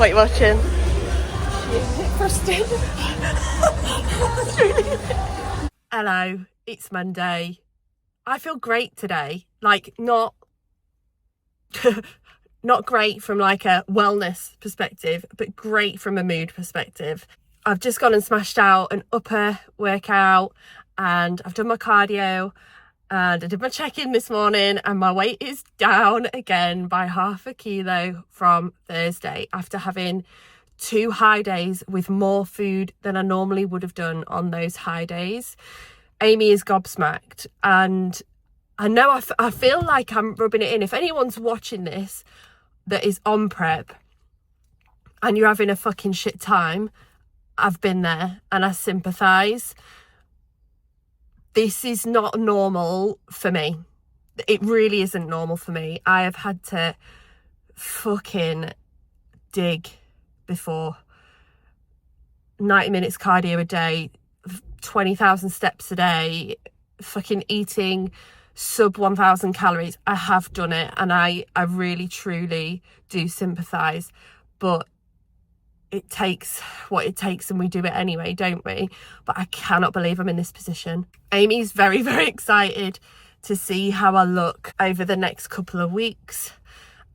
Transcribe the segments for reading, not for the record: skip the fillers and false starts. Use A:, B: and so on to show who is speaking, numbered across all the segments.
A: What are you watching? Hello, it's Monday. I feel great today. Like, not great from like a wellness perspective, but great from a mood perspective. I've just gone and smashed out an upper workout, and I've done my cardio, and I did my check-in this morning, and my weight is down again by 0.5 kilo from Thursday after having 2 high days with more food than I normally would have done on those high days. Amy is gobsmacked, and I know I feel like I'm rubbing it in. If anyone's watching this that is on prep and you're having a fucking shit time, I've been there and I sympathise. This is not normal for me. It really isn't normal for me. I have had to fucking dig before. 90 minutes cardio a day, 20,000 steps a day, fucking eating sub 1,000 calories. I have done it, and I really truly do sympathise, but it takes what it takes, and we do it anyway, don't we? But I cannot believe I'm in this position. Amy's very, very excited to see how I look over the next couple of weeks,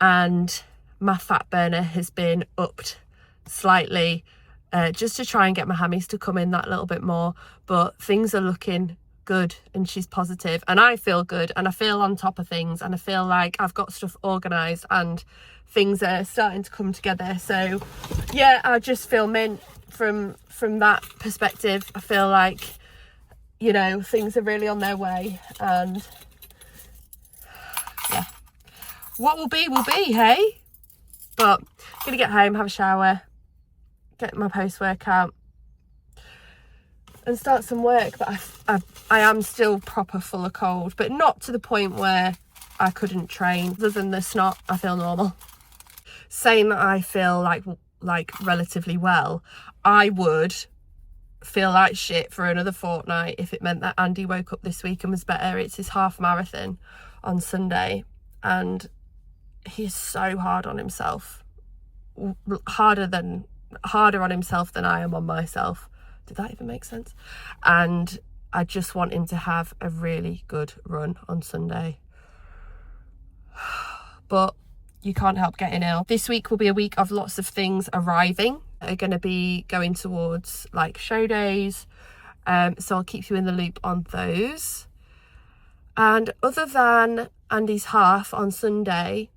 A: and my fat burner has been upped slightly just to try and get my hammies to come in that little bit more. But things are looking good, and she's positive, and I feel good, and I feel on top of things, and I feel like I've got stuff organised and things are starting to come together. So yeah, I just feel mint from that perspective. I feel like, you know, things are really on their way, and yeah, what will be, hey? But I'm gonna get home, have a shower, get my post-workout and start some work. But I am still proper full of cold, but not to the point where I couldn't train. Other than the snot, I feel normal. Saying that I feel like relatively well, I would feel like shit for another fortnight if it meant that Andy woke up this week and was better. It's his half marathon on Sunday, and he's so hard on himself, harder on himself than I am on myself. Did that even make sense? And I just want him to have a really good run on Sunday. But you can't help getting ill. This week will be a week of lots of things arriving. Are going to be going towards like show days. So I'll keep you in the loop on those. And other than Andy's half on Sunday,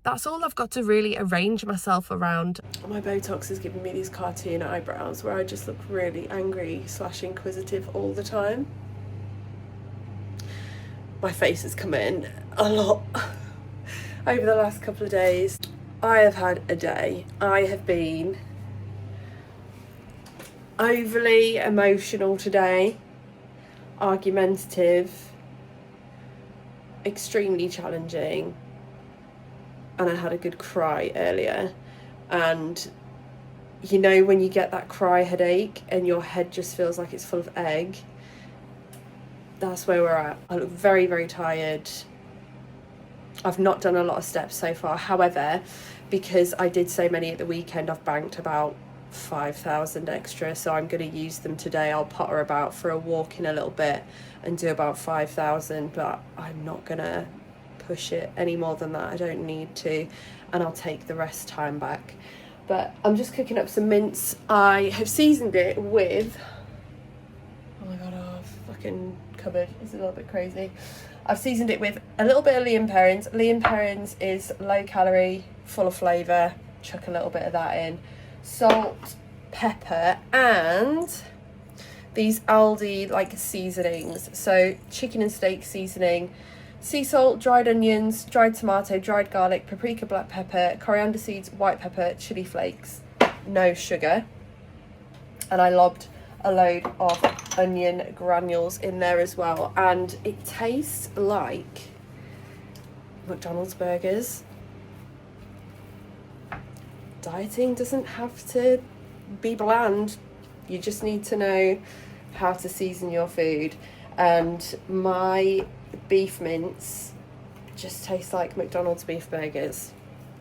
A: that's all I've got to really arrange myself around. My Botox is giving me these cartoon eyebrows where I just look really angry / inquisitive all the time. My face has come in a lot over the last couple of days. I have had a day. I have been overly emotional today, argumentative, extremely challenging, and I had a good cry earlier. And you know when you get that cry headache and your head just feels like it's full of egg? That's where we're at. I look very, very tired. I've not done a lot of steps so far. However, because I did so many at the weekend, I've banked about 5,000 extra, so I'm going to use them today. I'll potter about for a walk in a little bit and do about 5,000, but I'm not going to push it any more than that. I don't need to, and I'll take the rest time back. But I'm just cooking up some mince. I have seasoned it with, oh my god, our fucking cupboard is a little bit crazy. I've seasoned it with a little bit of Liam Perrins. Liam Perrins is low calorie, full of flavour. Chuck a little bit of that in. Salt, pepper, and these Aldi like seasonings. So chicken and steak seasoning, sea salt, dried onions, dried tomato, dried garlic, paprika, black pepper, coriander seeds, white pepper, chili flakes, no sugar. And I lobbed a load of onion granules in there as well, and it tastes like McDonald's burgers. Dieting doesn't have to be bland. You just need to know how to season your food. And my beef mince just tastes like McDonald's beef burgers.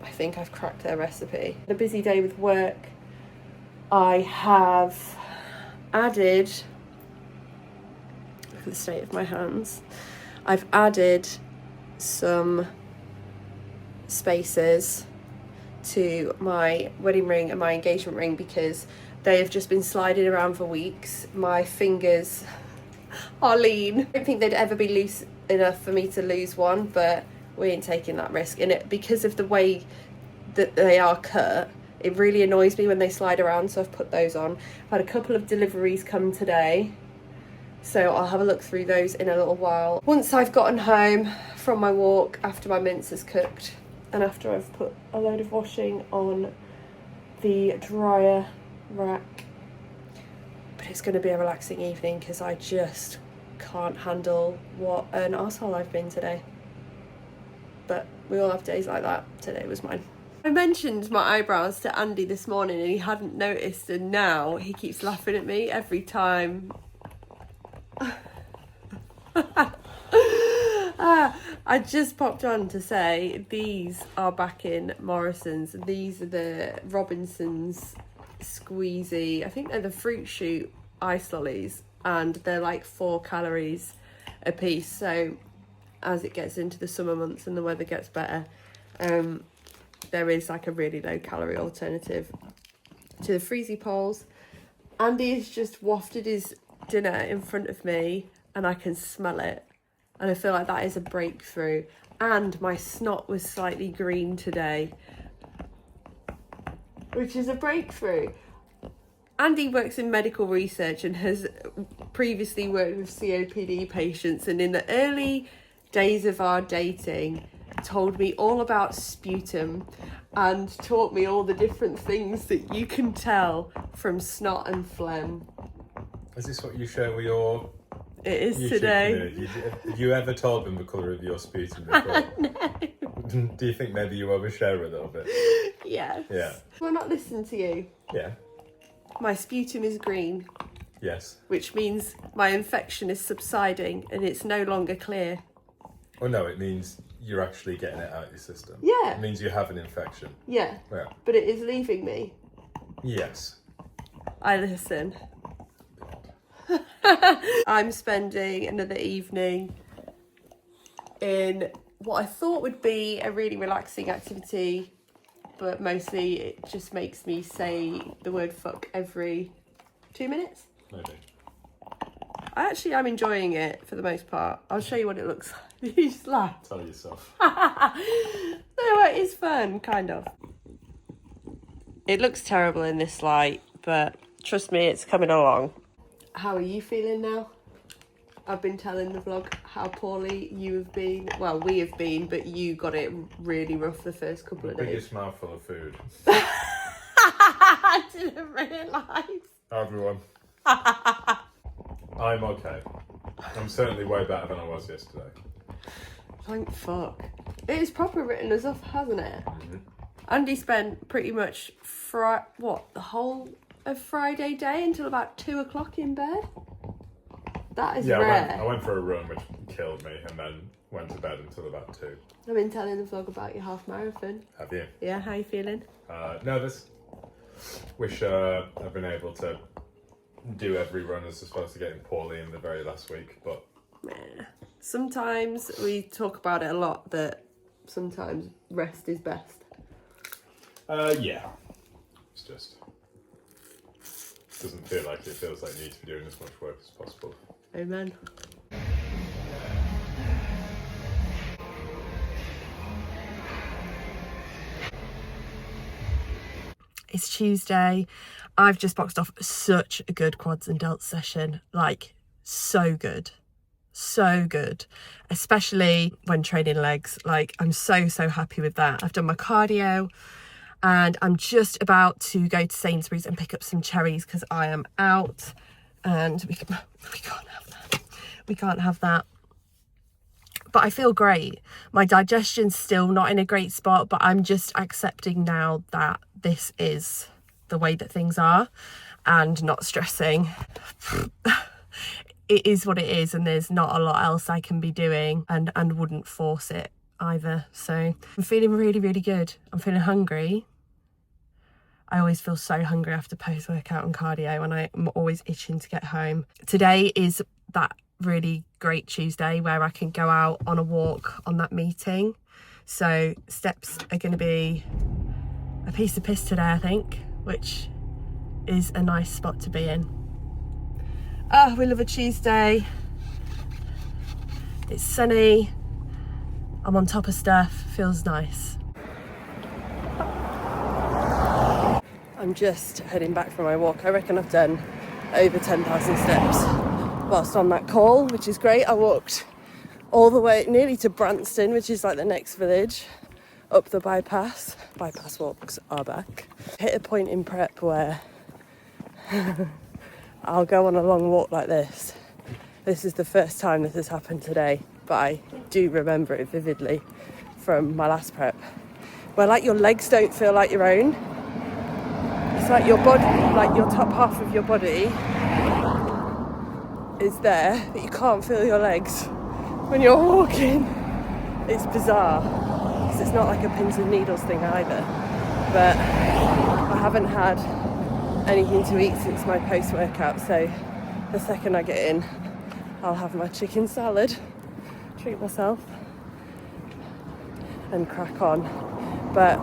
A: I think I've cracked their recipe. A busy day with work. I have added, look at the state of my hands, I've added some spacers to my wedding ring and my engagement ring because they have just been sliding around for weeks. My fingers are lean. I don't think they'd ever be loose enough for me to lose one, but we ain't taking that risk. And it, because of the way that they are cut, it really annoys me when they slide around, so I've put those on. I've had a couple of deliveries come today, so I'll have a look through those in a little while. Once I've gotten home from my walk, after my mince is cooked, and after I've put a load of washing on the dryer rack. But it's going to be a relaxing evening because I just can't handle what an arsehole I've been today. But we all have days like that. Today was mine. I mentioned my eyebrows to Andy this morning and he hadn't noticed, and now he keeps laughing at me every time. I just popped on to say these are back in Morrison's. These are the Robinson's squeezy, I think they're the fruit shoot ice lollies, and they're like 4 calories a piece. So as it gets into the summer months and the weather gets better, there is like a really low calorie alternative to the freezy poles. Andy has just wafted his dinner in front of me and I can smell it, and I feel like that is a breakthrough. And my snot was slightly green today, which is a breakthrough. Andy works in medical research and has previously worked with COPD patients, and in the early days of our dating told me all about sputum and taught me all the different things that you can tell from snot and phlegm.
B: Is this what you share with your
A: It is
B: YouTube
A: today.
B: community? Have you ever told them the colour of your sputum before?
A: No.
B: Do you think maybe you overshare a little bit?
A: Yes.
B: Yeah.
A: Will I not listen to you?
B: Yeah.
A: My sputum is green,
B: Yes.
A: which means my infection is subsiding and it's no longer clear.
B: Well, no, it means you're actually getting it out of your system.
A: Yeah.
B: It means you have an infection.
A: Yeah.
B: Yeah.
A: But it is leaving me.
B: Yes.
A: I listen. I'm spending another evening in what I thought would be a really relaxing activity, but mostly it just makes me say the word fuck every 2 minutes.
B: Maybe.
A: I'm enjoying it for the most part. I'll show you what it looks like. You just laugh.
B: Tell yourself.
A: No, it is fun, kind of. It looks terrible in this light, but trust me, it's coming along. How are you feeling now? I've been telling the vlog how poorly you have been. Well, we have been, but you got it really rough the first couple of days.
B: Biggest mouthful of food.
A: I didn't realise.
B: Everyone. I'm okay. I'm certainly way better than I was yesterday.
A: Thank fuck. It is proper written us off, hasn't it?
B: Mm-hmm.
A: Andy spent pretty much the whole of Friday day until about 2 o'clock in bed. That is rare.
B: I went for a run, which killed me, and then went to bed until about 2.
A: I've been telling the vlog about your half marathon.
B: Have you?
A: Yeah, how you feeling?
B: Nervous. Wish I'd been able to do every run as opposed to getting poorly in the very last week, but
A: sometimes we talk about it a lot that sometimes rest is best.
B: Yeah. It's just doesn't feel like it. Feels like you need to be doing as much work as possible.
A: Amen. It's Tuesday. I've just boxed off such a good quads and delts session. Like, so good. So good. Especially when training legs. Like, I'm so happy with that. I've done my cardio and I'm just about to go to Sainsbury's and pick up some cherries because I am out and we can't have that. We can't have that. But I feel great. My digestion's still not in a great spot, but I'm just accepting now that this is the way that things are and not stressing. It is what it is, and there's not a lot else I can be doing, and wouldn't force it either. So I'm feeling really, really good. I'm feeling hungry. I always feel so hungry after post-workout and cardio, and I'm always itching to get home. Today is that really great Tuesday where I can go out on a walk on that meeting. So steps are going to be a piece of piss today, I think, which is a nice spot to be in. Ah, we love a Tuesday. It's sunny. I'm on top of stuff. Feels nice. I'm just heading back from my walk. I reckon I've done over 10,000 steps whilst on that call, which is great. I walked all the way nearly to Branston, which is like the next village, up the bypass. Bypass walks are back. Hit a point in prep where I'll go on a long walk like this. This is the first time this has happened today, but I do remember it vividly from my last prep, where like your legs don't feel like your own. It's like your body, like your top half of your body is there, but you can't feel your legs when you're walking. It's bizarre, because it's not like a pins and needles thing either. But I haven't had anything to eat since my post-workout, so the second I get in, I'll have my chicken salad, treat myself, and crack on. But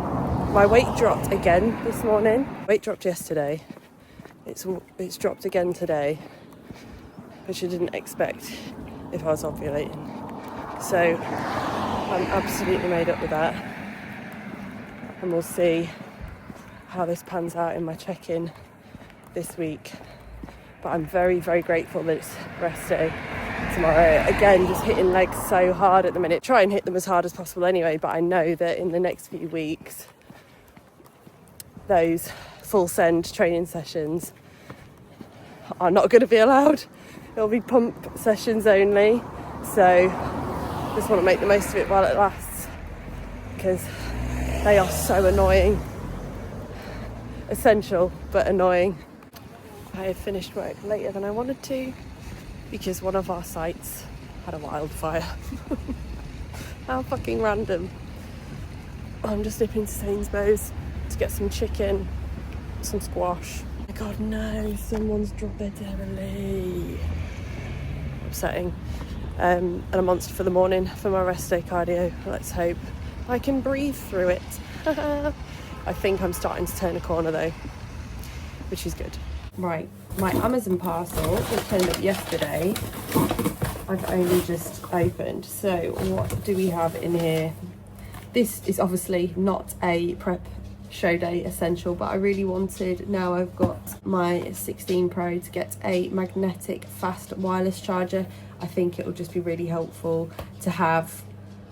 A: my weight dropped again this morning. Weight dropped yesterday. It's dropped again today, which I didn't expect if I was ovulating. So I'm absolutely made up with that. And we'll see how this pans out in my check-in this week. But I'm very, very grateful that it's rest day tomorrow. Again, just hitting legs so hard at the minute. Try and hit them as hard as possible anyway, but I know that in the next few weeks, those full send training sessions are not going to be allowed. It'll be pump sessions only. So just want to make the most of it while it lasts, because they are so annoying. Essential, but annoying. I have finished work later than I wanted to because one of our sites had a wildfire. How fucking random. I'm just nipping to Sainsbury's to get some chicken, some squash. Oh my god, no, someone's dropped their deli. Upsetting. And a monster for the morning for my rest day cardio. Let's hope I can breathe through it. I think I'm starting to turn a corner though, which is good. Right, my Amazon parcel, which turned up yesterday, I've only just opened. So what do we have in here? This is obviously not a prep show day essential, but I really wanted, now I've got my 16 Pro, to get a magnetic fast wireless charger. I think it will just be really helpful to have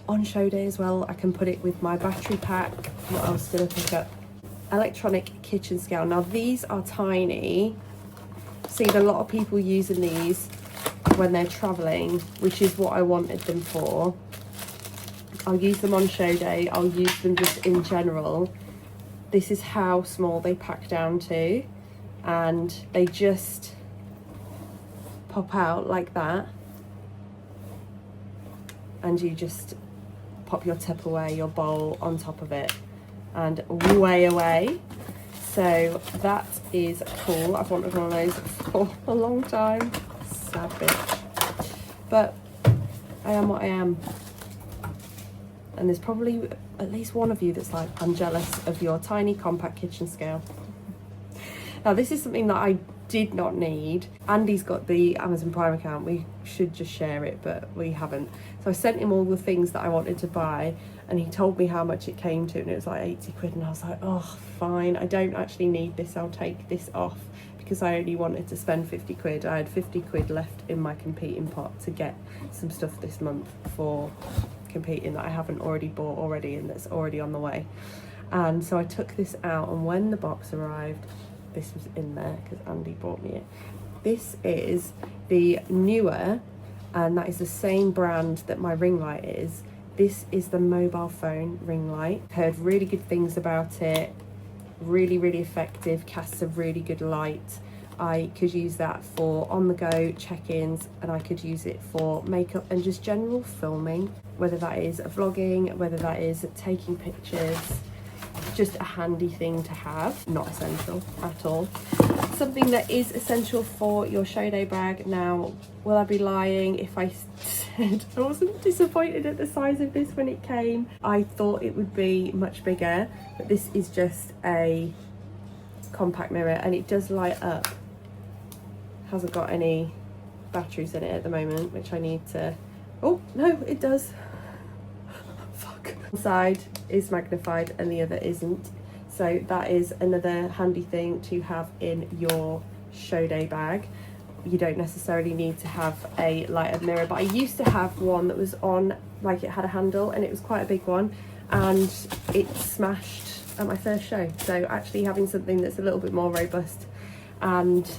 A: on show day as well. I can put it with my battery pack. What else did I pick up? Electronic kitchen scale. Now these are tiny. Seen a lot of people using these when they're traveling, which is what I wanted them for. I'll use them on show day. I'll use them just in general. This is how small they pack down to, and they just pop out like that, and you just pop your Tupperware, your bowl on top of it, and way away. So that is cool. I've wanted one of those for a long time. Sad bitch. But I am what I am. And there's probably at least one of you that's like, I'm jealous of your tiny compact kitchen scale. Now this is something that I did not need. Andy's got the Amazon Prime account. We should just share it, but we haven't. So I sent him all the things that I wanted to buy, and he told me how much it came to, and it was like 80 quid. And I was like, oh, fine. I don't actually need this. I'll take this off, because I only wanted to spend 50 quid. I had 50 quid left in my competing pot to get some stuff this month for competing that I haven't already bought already, and that's already on the way. And so I took this out, and when the box arrived, this was in there because Andy bought me it. This is the newer, and that is the same brand that my ring light is. This is the mobile phone ring light. Heard really good things about it. Really, really effective, casts a really good light. I could use that for on-the-go check-ins, and I could use it for makeup and just general filming, whether that is vlogging, whether that is taking pictures. Just a handy thing to have, not essential at all. Something that is essential for your show day bag. Now, will I be lying if I said I wasn't disappointed at the size of this when it came? I thought it would be much bigger, but this is just a compact mirror, and it does light up. Hasn't got any batteries in it at the moment, which I need to... Oh no, it does. Fuck. One side is magnified and the other isn't, so that is another handy thing to have in your show day bag. You don't necessarily need to have a light up mirror, but I used to have one that was on, like, it had a handle and it was quite a big one, and it smashed at my first show. So actually having something that's a little bit more robust and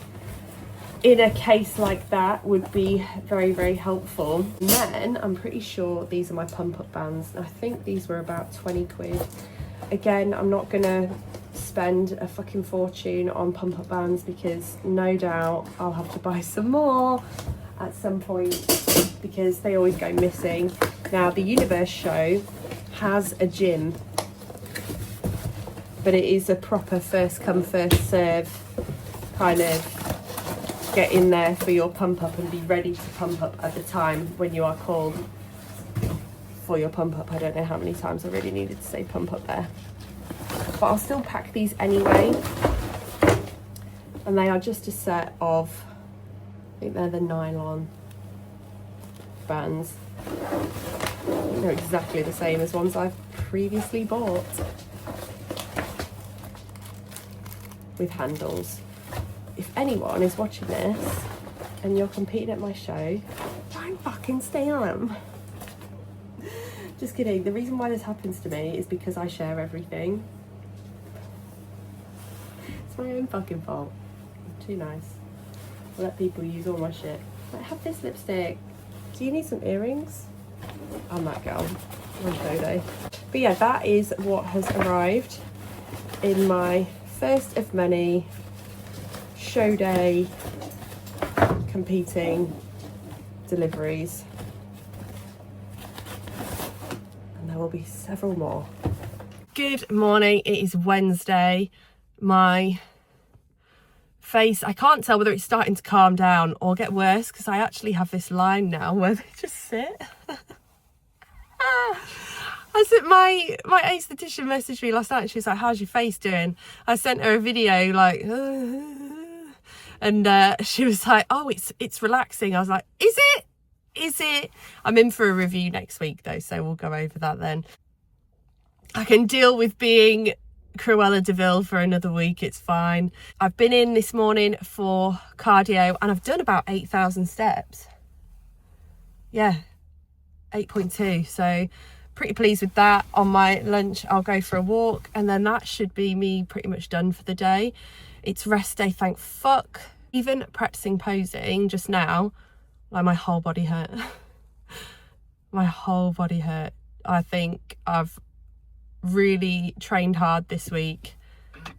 A: in a case like that would be very, very helpful. And then I'm pretty sure these are my pump up bands. I think these were about 20 quid. Again, I'm not gonna spend a fucking fortune on pump up bands because no doubt I'll have to buy some more at some point because they always go missing. Now, the Universe show has a gym, but it is a proper first come first serve kind of get in there for your pump up and be ready to pump up at the time when you are called for your pump up. I don't know how many times I really needed to say pump up there, but I'll still pack these anyway. And they are just a set of, I think they're the nylon bands. They're exactly the same as ones I've previously bought with handles. If anyone is watching this and you're competing at my show, try and fucking steal them. Just kidding. The reason why this happens to me is because I share everything. It's my own fucking fault. I'm too nice. I let people use all my shit. Like, have this lipstick. Do you need some earrings? I'm that girl on show day. But yeah, that is what has arrived in my first of many show day competing deliveries, and there will be several more. Good morning, it is Wednesday. My face, I can't tell whether it's starting to calm down or get worse because I actually have this line now where they just sit. I sent my aesthetician messaged me last night. She was like, how's your face doing? I sent her a video like and she was like, oh, it's relaxing. I was like, is it? I'm in for a review next week though, so we'll go over that then. I can deal with being Cruella de Vil for another week, it's fine. I've been in this morning for cardio and I've done about 8,000 steps. Yeah, 8.2, so pretty pleased with that. On my lunch I'll go for a walk and then that should be me pretty much done for the day. It's rest day, thank fuck. Even practicing posing just now, like, my whole body hurt. My whole body hurt. I think I've really trained hard this week,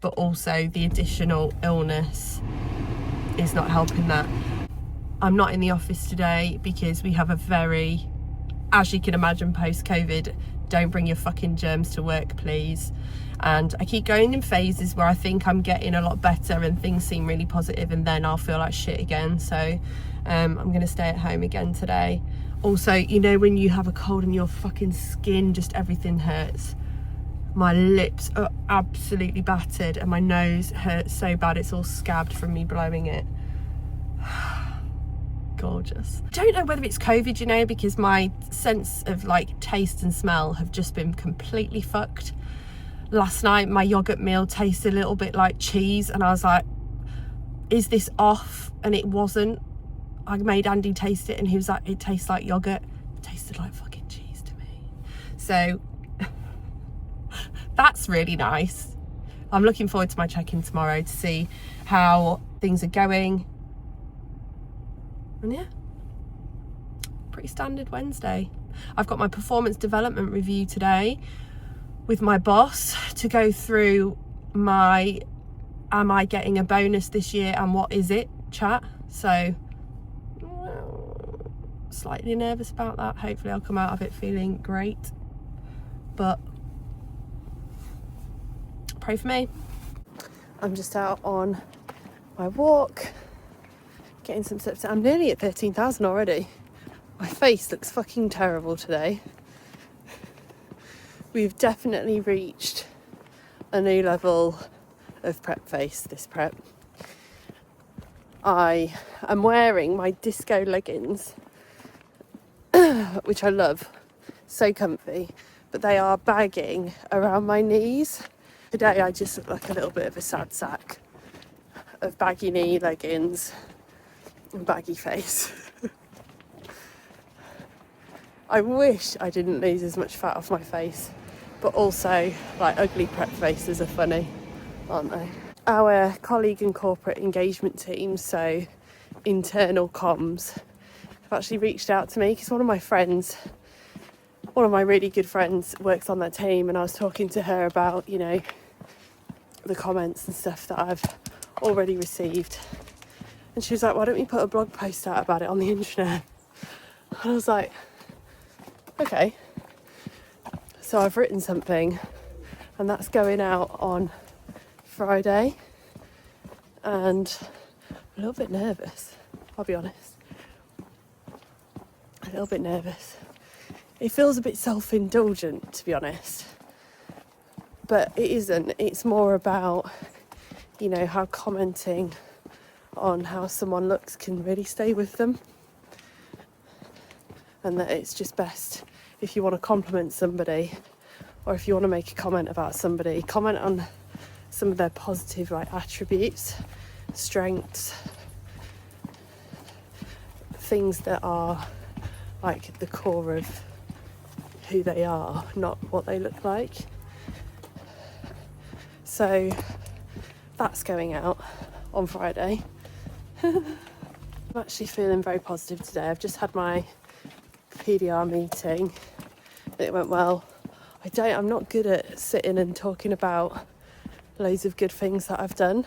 A: but also the additional illness is not helping that. I'm not in the office today because we have a very, as you can imagine, post-COVID, don't bring your fucking germs to work, please. And I keep going in phases where I think I'm getting a lot better and things seem really positive, and then I'll feel like shit again. So I'm gonna stay at home again today. Also, you know when you have a cold and your fucking skin, just everything hurts. My lips are absolutely battered and my nose hurts so bad it's all scabbed from me blowing it. Gorgeous. I don't know whether it's COVID, you know, because my sense of like taste and smell have just been completely fucked. Last night my yogurt meal tasted a little bit like cheese and I was like, is this off? And it wasn't. I made Andy taste it and he was like, it tastes like yogurt. It tasted like fucking cheese to me. So that's really nice. I'm looking forward to my check-in tomorrow to see how things are going. And yeah, pretty standard Wednesday. I've got my performance development review today with my boss to go through my am I getting a bonus this year and what is it, chat? So slightly nervous about that. Hopefully I'll come out of it feeling great, but pray for me. I'm just out on my walk, getting some steps. I'm nearly at 13,000 already. My face looks fucking terrible today. We've definitely reached a new level of prep face, this prep. I am wearing my disco leggings, which I love, so comfy, but they are bagging around my knees. Today I just look like a little bit of a sad sack of baggy knee leggings and baggy face. I wish I didn't lose as much fat off my face, but also, like, ugly prep faces are funny, aren't they? Our colleague and corporate engagement team, so internal comms, have actually reached out to me because one of my really good friends works on that team, and I was talking to her about, you know, the comments and stuff that I've already received. And she was like, why don't we put a blog post out about it on the internet? And I was like, okay. So I've written something, and that's going out on Friday, and I'm a little bit nervous, I'll be honest. A little bit nervous. It feels a bit self-indulgent, to be honest, but it isn't. It's more about, you know, how commenting on how someone looks can really stay with them, and that it's just best, if you want to compliment somebody or if you want to make a comment about somebody, comment on some of their positive, like, attributes, strengths, things that are like the core of who they are, not what they look like. So that's going out on Friday. I'm actually feeling very positive today. I've just had my PDR meeting. It went well. I'm not good at sitting and talking about loads of good things that I've done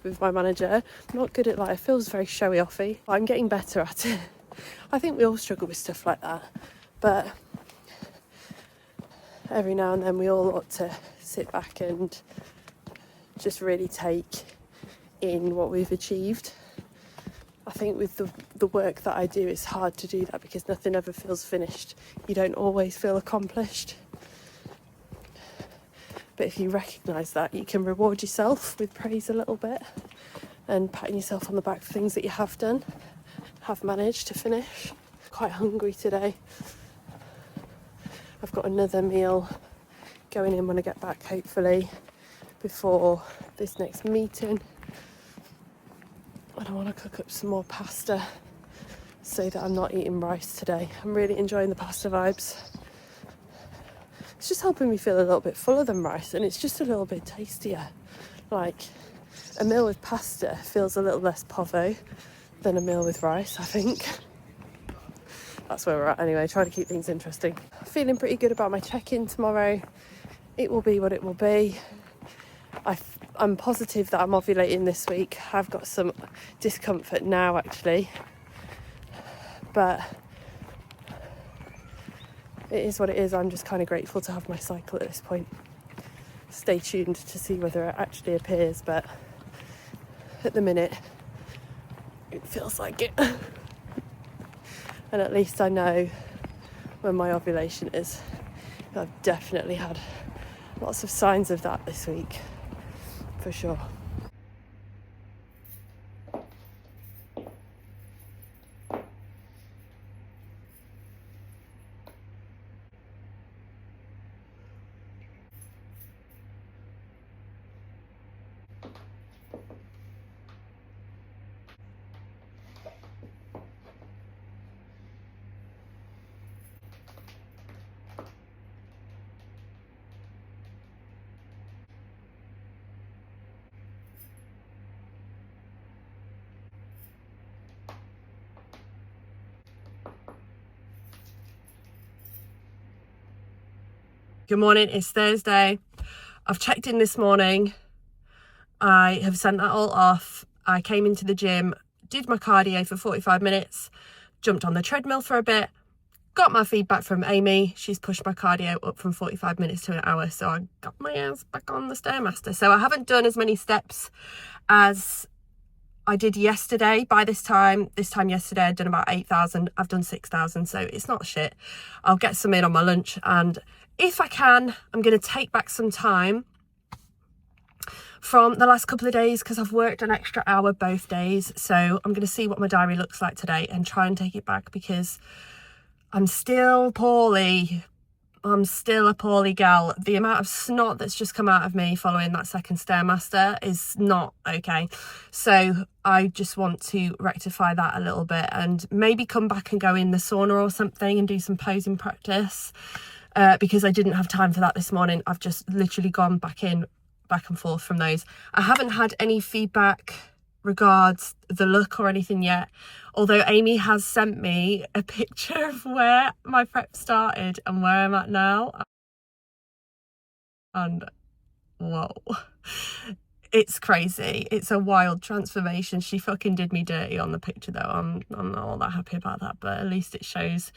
A: with my manager. I'm not good at, like, it feels very showy offy. I'm getting better at it. I think we all struggle with stuff like that, but every now and then we all ought to sit back and just really take in what we've achieved. I think with the work that I do, it's hard to do that because nothing ever feels finished. You don't always feel accomplished. But if you recognise that, you can reward yourself with praise a little bit and patting yourself on the back for things that you have done, have managed to finish. Quite hungry today. I've got another meal going in when I get back, hopefully, before this next meeting. And I want to cook up some more pasta so that I'm not eating rice today. I'm really enjoying the pasta vibes. It's just helping me feel a little bit fuller than rice, and it's just a little bit tastier. Like, a meal with pasta feels a little less povo than a meal with rice, I think. That's where we're at anyway, trying to keep things interesting. Feeling pretty good about my check-in tomorrow. It will be what it will be. I'm positive that I'm ovulating this week. I've got some discomfort now, actually, but it is what it is. I'm just kind of grateful to have my cycle at this point. Stay tuned to see whether it actually appears, but at the minute it feels like it. And at least I know when my ovulation is. I've definitely had lots of signs of that this week, for sure. Good morning, it's Thursday. I've checked in this morning I have sent that all off. I came into the gym, did my cardio for 45 minutes, jumped on the treadmill for a bit, got my feedback from Amy. She's pushed my cardio up from 45 minutes to an hour. So I got my ass back on the Stairmaster. So I haven't done as many steps as I did yesterday. By this time yesterday, I'd done about 8,000. I've done 6,000. So it's not shit. I'll get some in on my lunch. And if I can, I'm going to take back some time from the last couple of days because I've worked an extra hour both days. So I'm going to see what my diary looks like today and try and take it back, because I'm still poorly. I'm still a poorly gal. The amount of snot that's just come out of me following that second Stairmaster is not okay. So I just want to rectify that a little bit and maybe come back and go in the sauna or something and do some posing practice, because I didn't have time for that this morning. I've just literally gone back and forth from those. I haven't had any feedback regards the look or anything yet, although Amy has sent me a picture of where my prep started and where I'm at now, and whoa, it's crazy. It's a wild transformation. She fucking did me dirty on the picture though. I'm not all that happy about that, but at least it shows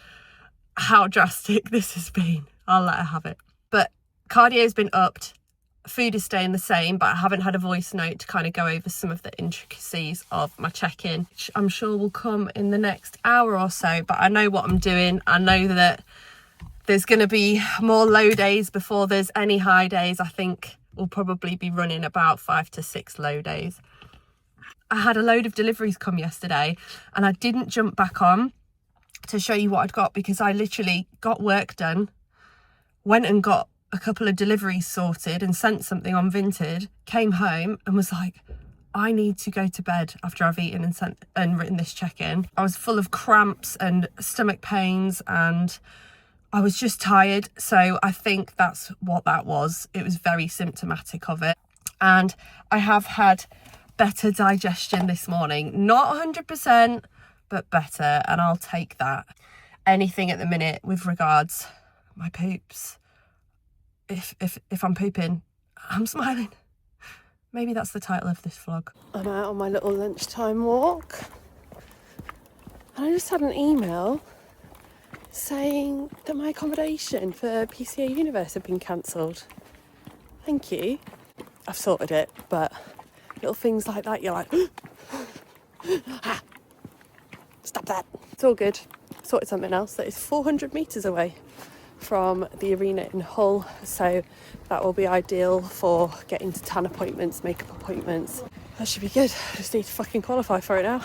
A: how drastic this has been. I'll let her have it. But cardio's been upped. Food is staying the same, but I haven't had a voice note to kind of go over some of the intricacies of my check-in, which I'm sure will come in the next hour or so. But I know what I'm doing. I know that there's going to be more low days before there's any high days. I think we'll probably be running about 5 to 6 low days. I had a load of deliveries come yesterday and I didn't jump back on to show you what I'd got, because I literally got work done, went and got a couple of deliveries sorted and sent something on Vinted, came home and was like, I need to go to bed after I've eaten and written this check-in. I was full of cramps and stomach pains and I was just tired. So I think that's what that was. It was very symptomatic of it. And I have had better digestion this morning. Not 100%, but better. And I'll take that. Anything at the minute with regards my poops. If I'm pooping, I'm smiling. Maybe that's the title of this vlog. I'm out on my little lunchtime walk. And I just had an email saying that my accommodation for PCA Universe had been cancelled. Thank you. I've sorted it, but little things like that, you're like, ah, stop that. It's all good. Sorted something else that is 400 metres away from the arena in Hull, so that will be ideal for getting to tan appointments, makeup appointments. That should be good. I just need to fucking qualify for it now.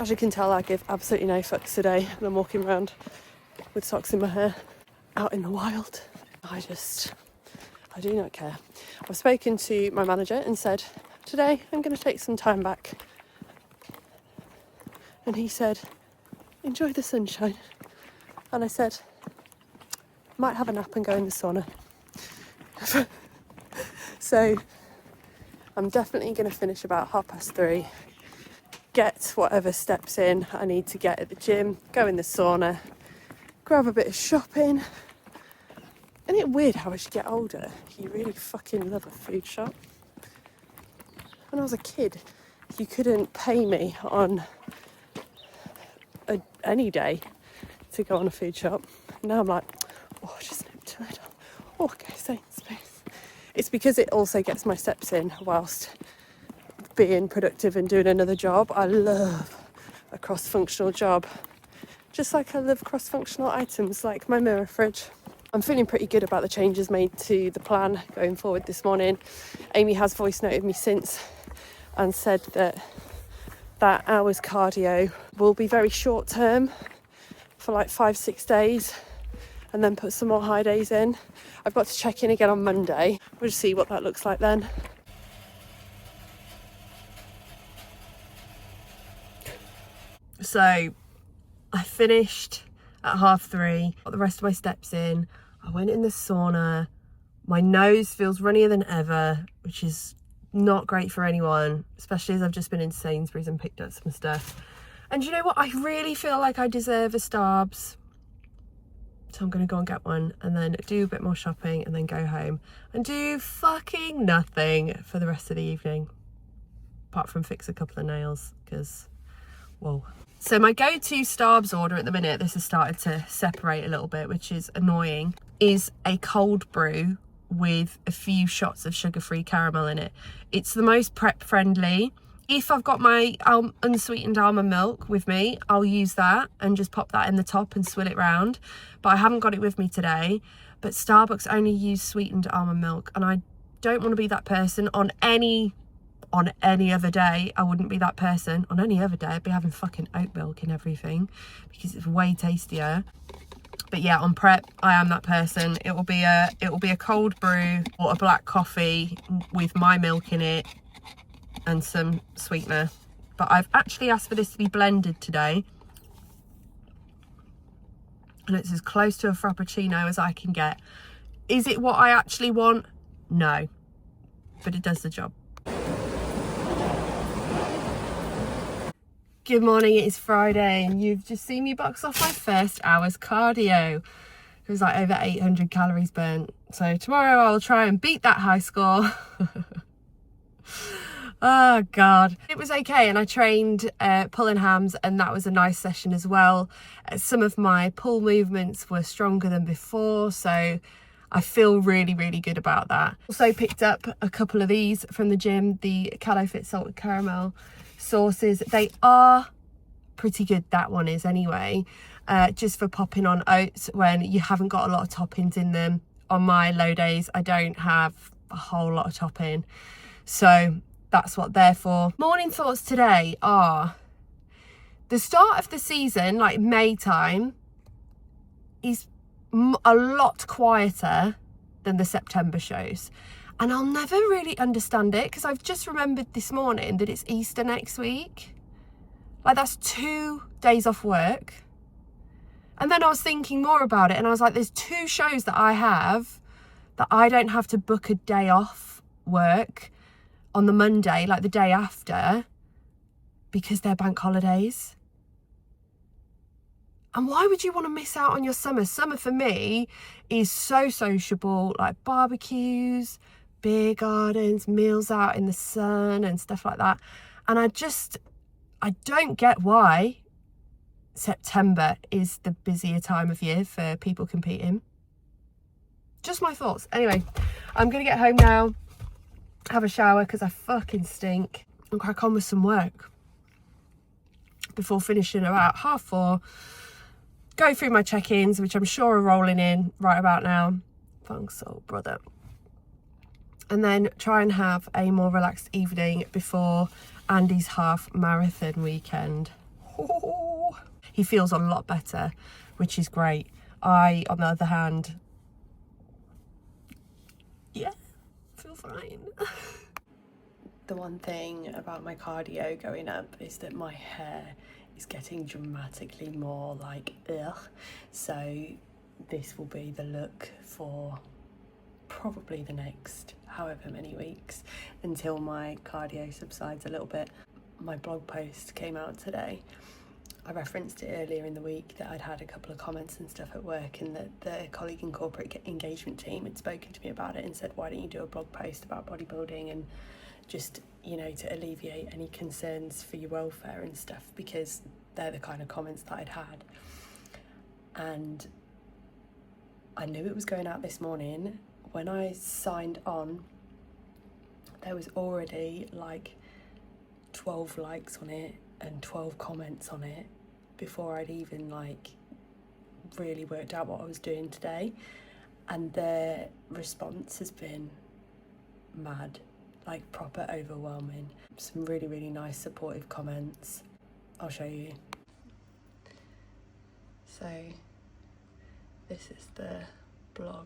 A: As you can tell, I give absolutely no fucks today, and I'm walking around with socks in my hair out in the wild. I do not care. I've spoken to my manager and said, today I'm going to take some time back, and he said, enjoy the sunshine. And I said, might have a nap and go in the sauna. So I'm definitely going to finish about 3:30, get whatever steps in I need to get at the gym, go in the sauna, grab a bit of shopping. Isn't it weird how as you get older, you really fucking love a food shop? When I was a kid, you couldn't pay me on any day to go on a food shop. Now I'm like, oh, just nip to it. Oh, okay, Sainsbury's. It's because it also gets my steps in whilst being productive and doing another job. I love a cross-functional job, just like I love cross-functional items like my mirror fridge. I'm feeling pretty good about the changes made to the plan going forward this morning. Amy has voice noted me since and said that hour's cardio will be very short term for like 5-6 days and then put some more high days in. I've got to check in again on Monday. We'll just see what that looks like then. So I finished at 3:30, got the rest of my steps in. I went in the sauna. My nose feels runnier than ever, which is not great for anyone, especially as I've just been in Sainsbury's and picked up some stuff. And you know what? I really feel like I deserve a Starbs. So I'm going to go and get one and then do a bit more shopping and then go home and do fucking nothing for the rest of the evening. Apart from fix a couple of nails, because, whoa. So my go-to Starbucks order at the minute, this has started to separate a little bit, which is annoying, is a cold brew with a few shots of sugar-free caramel in it. It's the most prep friendly. If I've got my unsweetened almond milk with me, I'll use that and just pop that in the top and swill it round. But I haven't got it with me today. But Starbucks only use sweetened almond milk, and I don't want to be that person on any other day. I wouldn't be that person. On any other day, I'd be having fucking oat milk and everything because it's way tastier. But yeah, on prep, I am that person. It will be a cold brew or a black coffee with my milk in it and some sweetener. But I've actually asked for this to be blended today, and it's as close to a frappuccino as I can get. Is it what I actually want? No, but it does the job. Good morning, it is Friday and you've just seen me box off my first hour's cardio. It was like over 800 calories burnt. So tomorrow I'll try and beat that high score. Oh God. It was okay, and I trained pulling hams, and that was a nice session as well. Some of my pull movements were stronger than before, so I feel really, really good about that. Also picked up a couple of these from the gym, the CaloFit salted caramel sauces. They are pretty good, that one is anyway, just for popping on oats when you haven't got a lot of toppings in them. On my low days, I don't have a whole lot of topping, so that's what they're for. Morning thoughts today are, the start of the season, like May time, is a lot quieter than the September shows. And I'll never really understand it, because I've just remembered this morning that it's Easter next week. Like, that's 2 days off work. And then I was thinking more about it, and I was like, there's 2 shows that I have that I don't have to book a day off work on the Monday, like the day after, because they're bank holidays. And why would you want to miss out on your summer? Summer for me is so sociable, like barbecues, beer gardens, meals out in the sun and stuff like that. And I don't get why September is the busier time of year for people competing. Just my thoughts. Anyway, I'm going to get home now, have a shower because I fucking stink, and crack on with some work before finishing about 4:30. Go through my check-ins, which I'm sure are rolling in right about now. Thanks, soul brother. And then try and have a more relaxed evening before Andy's half marathon weekend. Oh, he feels a lot better, which is great. I, on the other hand, yeah, feel fine. The one thing about my cardio going up is that my hair is getting dramatically more like ugh. So this will be the look for probably the next however many weeks until my cardio subsides a little bit. My blog post came out today. I referenced it earlier in the week that I'd had a couple of comments and stuff at work, and that the colleague and corporate engagement team had spoken to me about it and said, why don't you do a blog post about bodybuilding and just, you know, to alleviate any concerns for your welfare and stuff, because they're the kind of comments that I'd had. And I knew it was going out this morning. When I signed on, there was already like 12 likes on it and 12 comments on it before I'd even like really worked out what I was doing today. And their response has been mad, like proper overwhelming. Some really, really nice supportive comments. I'll show you. So this is the blog.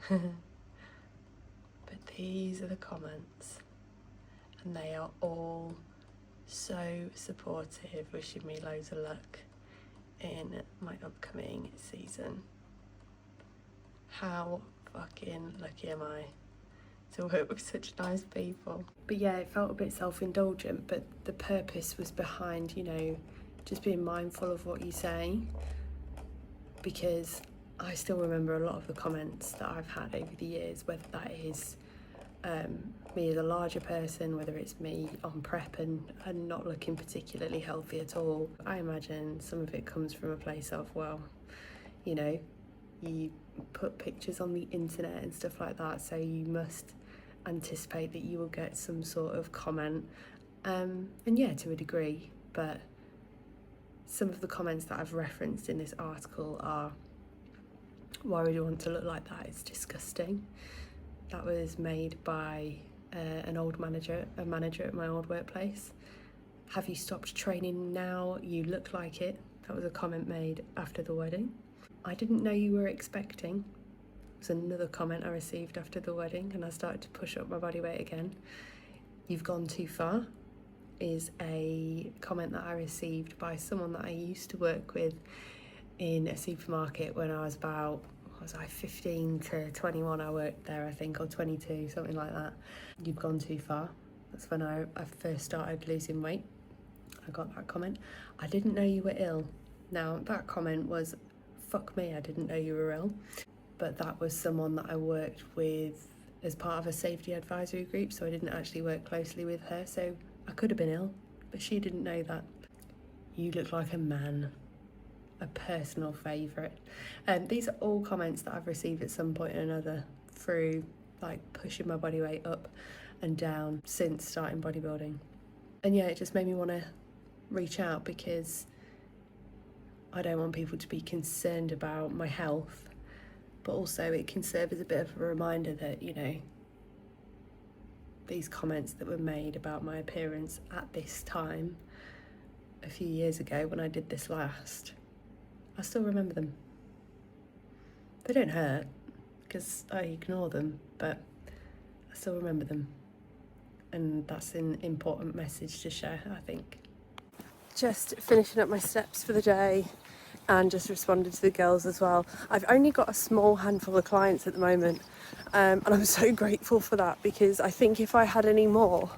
A: But these are the comments, and they are all so supportive, wishing me loads of luck in my upcoming season. How fucking lucky am I to work with such nice people? But yeah, it felt a bit self-indulgent, but the purpose was behind, you know, just being mindful of what you say, because I still remember a lot of the comments that I've had over the years, whether that is me as a larger person, whether it's me on prep and not looking particularly healthy at all. I imagine some of it comes from a place of, well, you know, you put pictures on the internet and stuff like that, so you must anticipate that you will get some sort of comment, and yeah, to a degree, but some of the comments that I've referenced in this article are, why would you want to look like that? It's disgusting. That was made by a manager at my old workplace. Have you stopped training now? You look like it. That was a comment made after the wedding. I didn't know you were expecting. Was another comment I received after the wedding, and I started to push up my body weight again. You've gone too far is a comment that I received by someone that I used to work with in a supermarket when I was about, 15 to 21. I worked there, I think, or 22, something like that. You've gone too far. That's when I first started losing weight. I got that comment. I didn't know you were ill. Now, that comment was, fuck me, I didn't know you were ill. But that was someone that I worked with as part of a safety advisory group, so I didn't actually work closely with her, so I could have been ill, but she didn't know that. You look like a man. A personal favourite. These are all comments that I've received at some point or another through like pushing my body weight up and down since starting bodybuilding. And yeah, it just made me want to reach out, because I don't want people to be concerned about my health, but also it can serve as a bit of a reminder that, you know, these comments that were made about my appearance at this time a few years ago when I did this last, I still remember them. They don't hurt because I ignore them, but I still remember them. And that's an important message to share, I think. Just finishing up my steps for the day and just responded to the girls as well. I've only got a small handful of clients at the moment, and I'm so grateful for that, because I think if I had any more,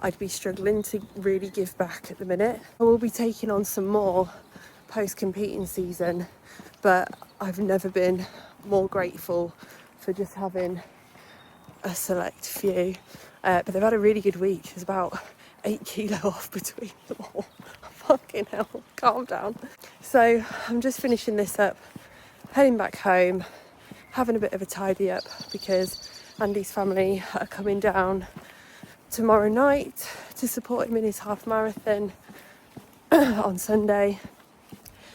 A: I'd be struggling to really give back at the minute. I will be taking on some more post-competing season, but I've never been more grateful for just having a select few. But they've had a really good week. There's about 8 kilo off between them all. Fucking hell, calm down. So I'm just finishing this up, heading back home, having a bit of a tidy up, because Andy's family are coming down tomorrow night to support him in his half marathon on Sunday.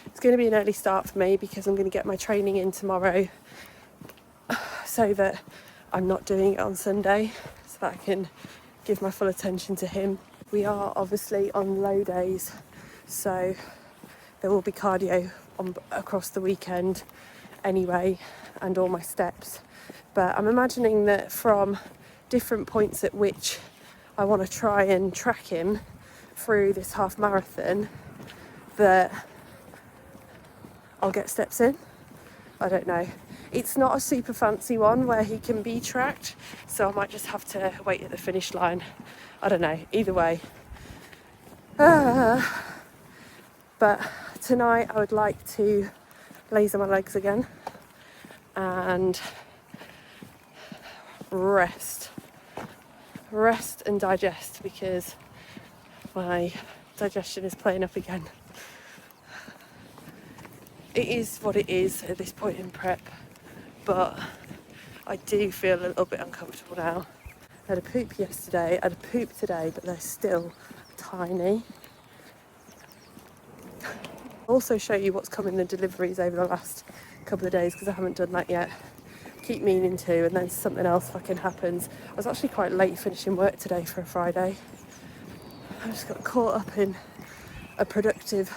A: It's going to be an early start for me because I'm going to get my training in tomorrow so that I'm not doing it on Sunday, so that I can give my full attention to him. We are obviously on low days, so there will be cardio across the weekend anyway, and all my steps. But I'm imagining that from different points at which I want to try and track him through this half marathon, that I'll get steps in. I don't know. It's not a super fancy one where he can be tracked, so I might just have to wait at the finish line. I don't know, either way. But tonight I would like to laser my legs again and rest and digest, because my digestion is playing up again. It is what it is at this point in prep, but I do feel a little bit uncomfortable now. I had a poop yesterday, I had a poop today, but they're still tiny. I'll also show you what's come in the deliveries over the last couple of days, because I haven't done that yet. Keep meaning to, and then something else fucking happens. I was actually quite late finishing work today for a Friday. I just got caught up in a productive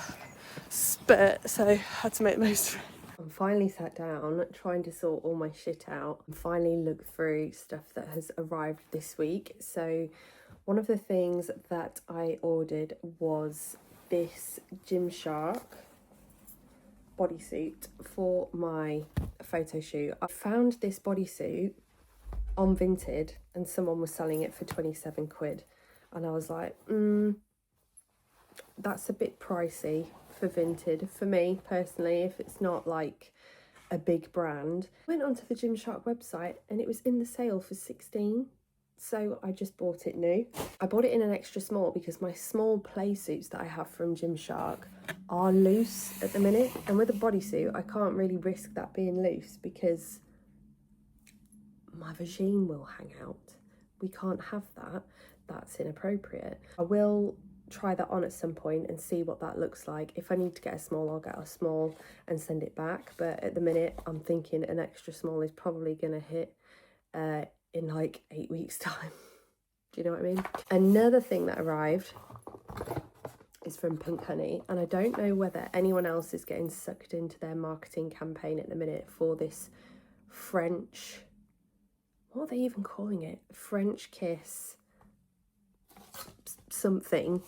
A: spurt, so I had to make the most of it. I'm finally sat down trying to sort all my shit out and finally look through stuff that has arrived this week. So one of the things that I ordered was this Gymshark bodysuit for my photo shoot. I found this bodysuit on Vinted and someone was selling it for 27 quid, and I was like, that's a bit pricey for Vinted for me personally, if it's not like a big brand. Went onto the Gymshark website and it was in the sale for 16, so I just bought it new. I bought it in an extra small because my small play suits that I have from Gymshark are loose at the minute, and with a bodysuit I can't really risk that being loose because my vagine will hang out. We can't have that. That's inappropriate. I will try that on at some point and see what that looks like. If I need to get a small, I'll get a small and send it back, but at the minute I'm thinking an extra small is probably gonna hit in like 8 weeks time. Do you know what I mean? Another thing that arrived is from Pink Honey, and I don't know whether anyone else is getting sucked into their marketing campaign at the minute for this French, what are they even calling it? French kiss something,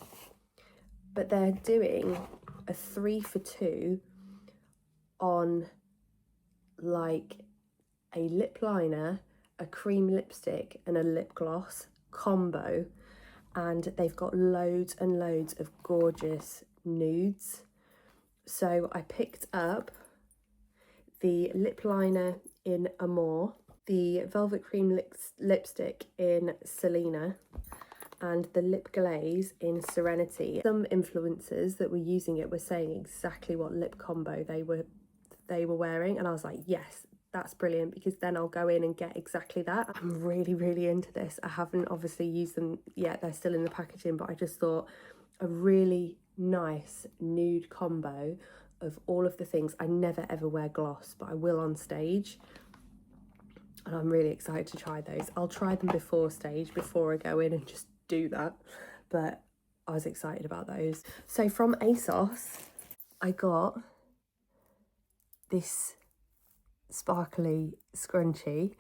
A: but they're doing a 3 for 2 on like a lip liner, a cream lipstick and a lip gloss combo, and they've got loads and loads of gorgeous nudes. So I picked up the lip liner in Amore, the velvet cream lipstick in Selena, and the lip glaze in Serenity. Some influencers that were using it were saying exactly what lip combo they were wearing, and I was like, yes, that's brilliant, because then I'll go in and get exactly that. I'm really, really into this. I haven't obviously used them yet, they're still in the packaging, but I just thought a really nice nude combo of all of the things. I never ever wear gloss, but I will on stage, and I'm really excited to try those. I'll try them before stage, before I go in and just do that, but I was excited about those. So from ASOS, I got this sparkly scrunchie.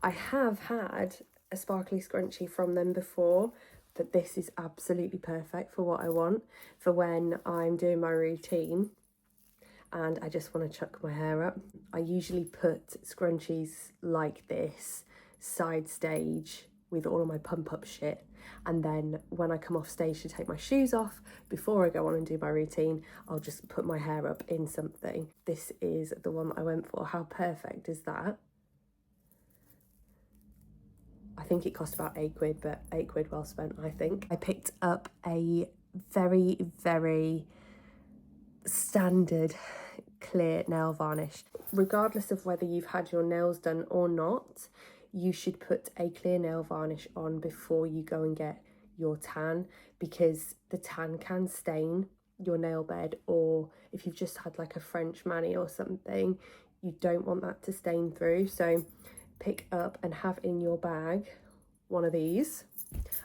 A: I have had a sparkly scrunchie from them before, but this is absolutely perfect for what I want, for when I'm doing my routine and I just want to chuck my hair up. I usually put scrunchies like this side stage with all of my pump up shit, and then when I come off stage to take my shoes off before I go on and do my routine, I'll just put my hair up in something. This is the one that I went for. How perfect is that? I think it cost about £8, but £8 well spent, I think. I picked up a very, very standard clear nail varnish. Regardless of whether you've had your nails done or not, you should put a clear nail varnish on before you go and get your tan, because the tan can stain your nail bed, or if you've just had like a French mani or something, you don't want that to stain through. So pick up and have in your bag one of these.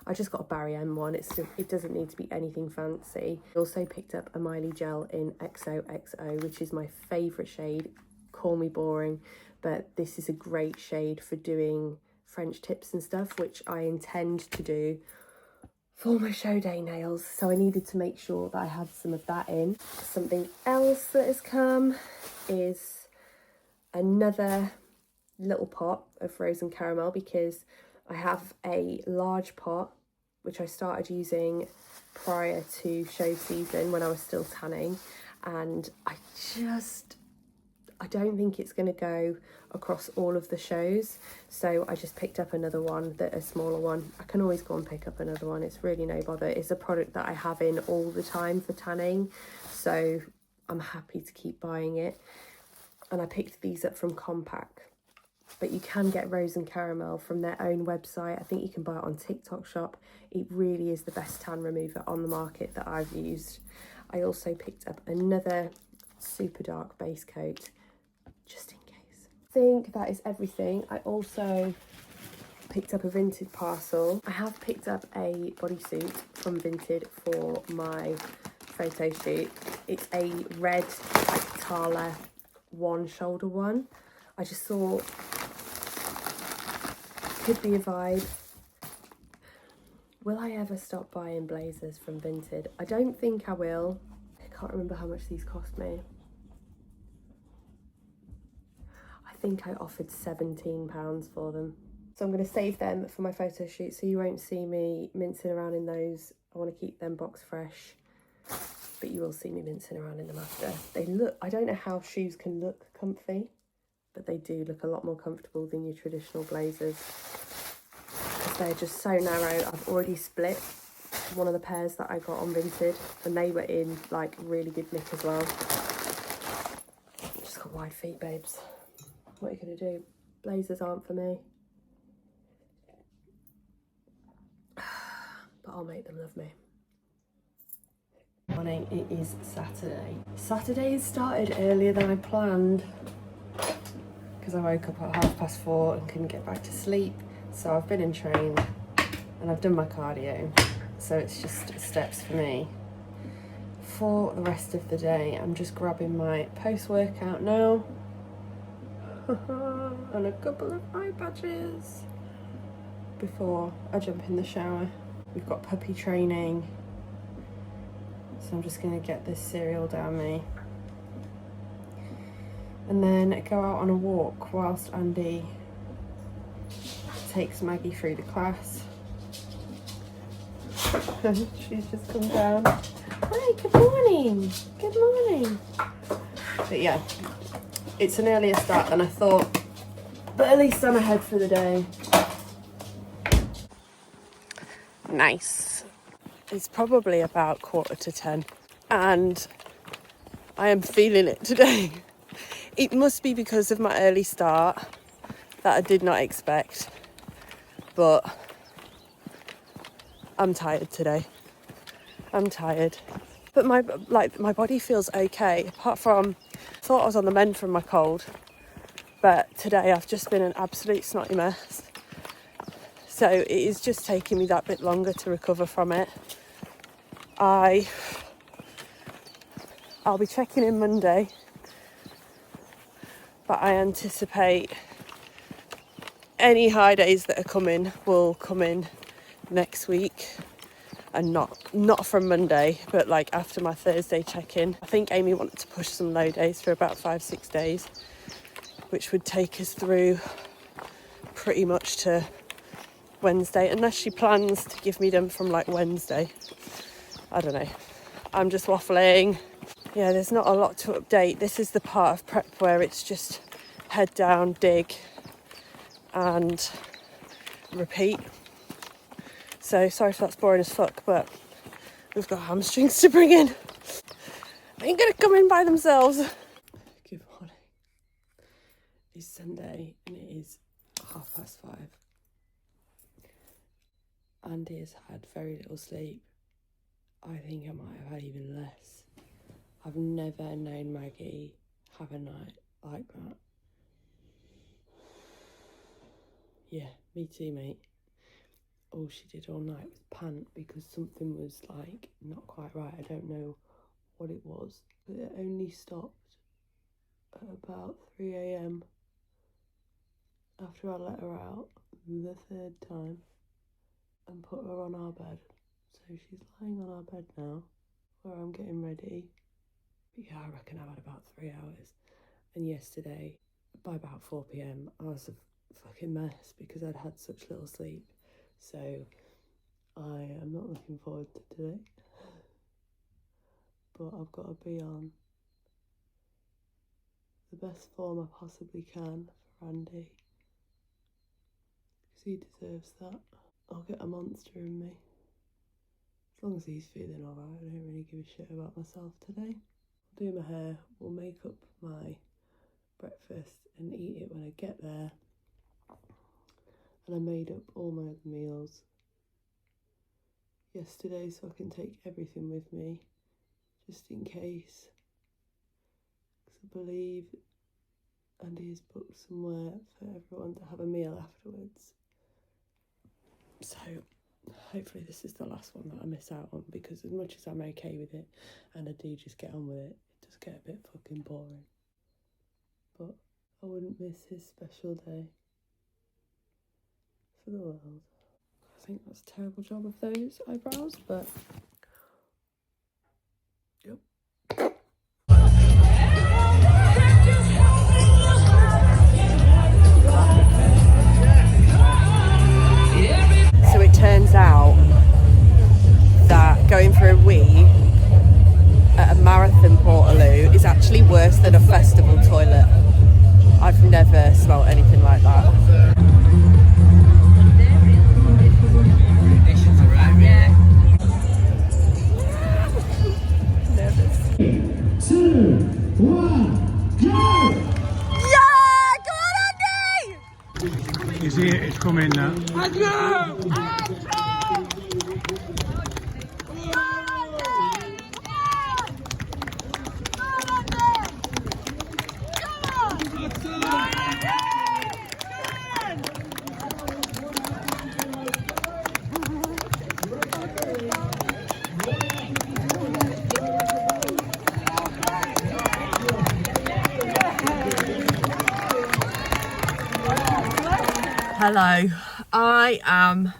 A: I just got a Barry M one, it doesn't need to be anything fancy. I also picked up a Miley gel in XOXO, which is my favourite shade. Call me boring, but this is a great shade for doing French tips and stuff, which I intend to do for my show day nails, so I needed to make sure that I had some of that in. Something else that has come is another little pot of frozen caramel, because I have a large pot which I started using prior to show season when I was still tanning, and I don't think it's going to go across all of the shows, so I just picked up another one, a smaller one. I can always go and pick up another one, it's really no bother. It's a product that I have in all the time for tanning, so I'm happy to keep buying it. And I picked these up from Compact, but you can get Rose and Caramel from their own website. I think you can buy it on TikTok Shop. It really is the best tan remover on the market that I've used. I also picked up another super dark base coat, just in case. I think that is everything. I also picked up a Vinted parcel. I have picked up a bodysuit from Vinted for my photo shoot. It's a red, like Tala one shoulder one. I just thought could be a vibe. Will I ever stop buying blazers from Vinted? I don't think I will. I can't remember how much these cost me. I think I offered £17 for them. So I'm going to save them for my photo shoot, so you won't see me mincing around in those. I want to keep them box fresh but you will see me mincing around in them after. They look, I don't know how shoes can look comfy, but they do look a lot more comfortable than your traditional blazers, because they're just so narrow. I've already split one of the pairs that I got on Vinted, and they were in like really good nick as well. Just got wide feet, babes. What are you gonna do? Blazers aren't for me. But I'll make them love me. Morning, it is Saturday. Saturday has started earlier than I planned because I woke up at 4:30 and couldn't get back to sleep. So I've been and trained and I've done my cardio. So it's just steps for me. For the rest of the day, I'm just grabbing my post-workout now and a couple of eye patches before I jump in the shower. We've got puppy training, so I'm just going to get this cereal down me and then go out on a walk whilst Andy takes Maggie through the class. She's just come down. Hi, good morning. Good morning. But yeah, it's an earlier start than I thought, but at least I'm ahead for the day. Nice. It's probably about 9:45 and I am feeling it today. It must be because of my early start that I did not expect, but I'm tired today. I'm tired. But my body feels okay, apart from, I thought I was on the mend from my cold, but today I've just been an absolute snotty mess. So it is just taking me that bit longer to recover from it. I'll be checking in Monday, but I anticipate any high days that are coming will come in next week, and not from Monday, but like after my Thursday check-in. I think Amy wanted to push some low days for about 5-6 days, which would take us through pretty much to Wednesday, unless she plans to give me them from like Wednesday. I don't know. I'm just waffling. Yeah, there's not a lot to update. This is the part of prep where it's just head down, dig, and repeat. So sorry if that's boring as fuck, but we've got hamstrings to bring in. They ain't gonna come in by themselves. Good morning. It's Sunday and it is 5:30. Andy has had very little sleep. I think I might have had even less. I've never known Maggie have a night like that. Yeah, me too, mate. All she did all night was pant because something was like not quite right. I don't know what it was, but it only stopped at about 3 a.m. after I let her out the third time and put her on our bed. So she's lying on our bed now where I'm getting ready. But yeah, I reckon I've had about 3 hours. And yesterday, by about 4 p.m, I was a fucking mess because I'd had such little sleep. So I am not looking forward to today. But I've got to be on the best form I possibly can for Andy, because he deserves that. I'll get a monster in me. As long as he's feeling alright, I don't really give a shit about myself today. I'll do my hair, we'll make up my breakfast and eat it when I get there. And I made up all my other meals yesterday so I can take everything with me, just in case. Because I believe Andy has booked somewhere for everyone to have a meal afterwards. So hopefully this is the last one that I miss out on, because as much as I'm okay with it and I do just get on with it, it does get a bit fucking boring. But I wouldn't miss his special day for the world. I think that's a terrible job of those eyebrows, but yep. So it turns out that going for a wee literally worse than a festival toilet. I've never smelled anything like that. Nervous.
C: 2, 1, go!
A: Yeah! Go on, Andy!
C: You see it, it's coming now.
A: Hello, I am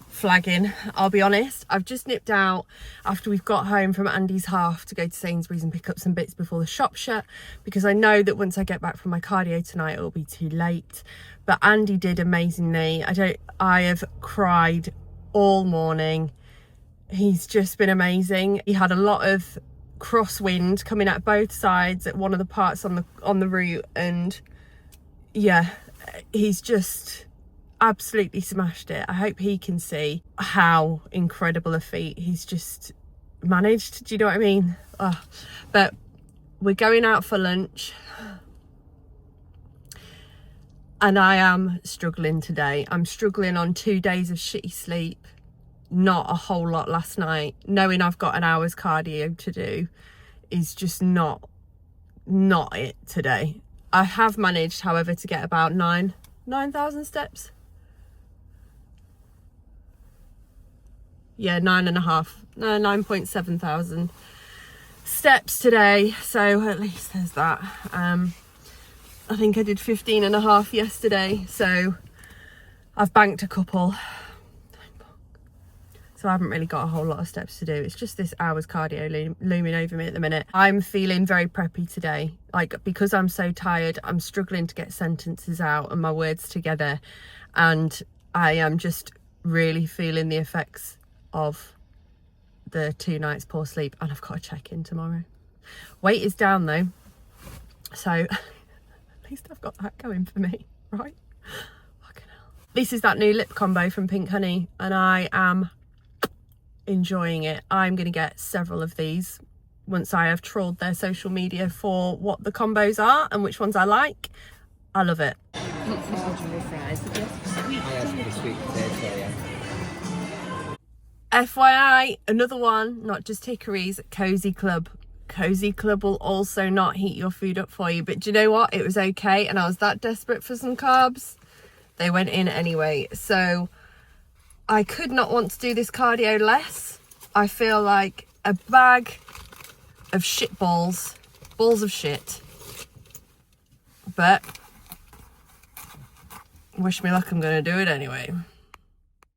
A: flagging, I'll be honest. I've just nipped out after we've got home from Andy's half to go to Sainsbury's and pick up some bits before the shop shut, because I know that once I get back from my cardio tonight it'll be too late. But Andy did amazingly. I have cried all morning. He's just been amazing. He had a lot of crosswind coming at both sides at one of the parts on the route, and yeah, he's just absolutely smashed it. I hope he can see how incredible a feat he's just managed. Do you know what I mean? But we're going out for lunch and I am struggling today. I'm struggling on 2 days of shitty sleep, not a whole lot last night. Knowing I've got an hour's cardio to do is just not it today. I have managed, however, to get about 9,000 steps. Yeah, 9.7 thousand steps today. So at least there's that. I think I did 15.5 yesterday. So I've banked a couple. So I haven't really got a whole lot of steps to do. It's just this hour's cardio looming over me at the minute. I'm feeling very preppy today. Like, because I'm so tired, I'm struggling to get sentences out and my words together. And I am just really feeling the effects of the 2 nights poor sleep. And I've got to check in tomorrow. Weight is down though. So at least I've got that going for me, right? Fucking hell. This is that new lip combo from Pink Honey and I am enjoying it. I'm going to get several of these once I have trawled their social media for what the combos are and which ones I like. I love it. FYI, another one, not just Hickories, Cozy Club. Cozy Club will also not heat your food up for you, but do you know what? It was okay, and I was that desperate for some carbs. They went in anyway, so I could not want to do this cardio less. I feel like a bag of shit balls of shit. But wish me luck, I'm going to do it anyway.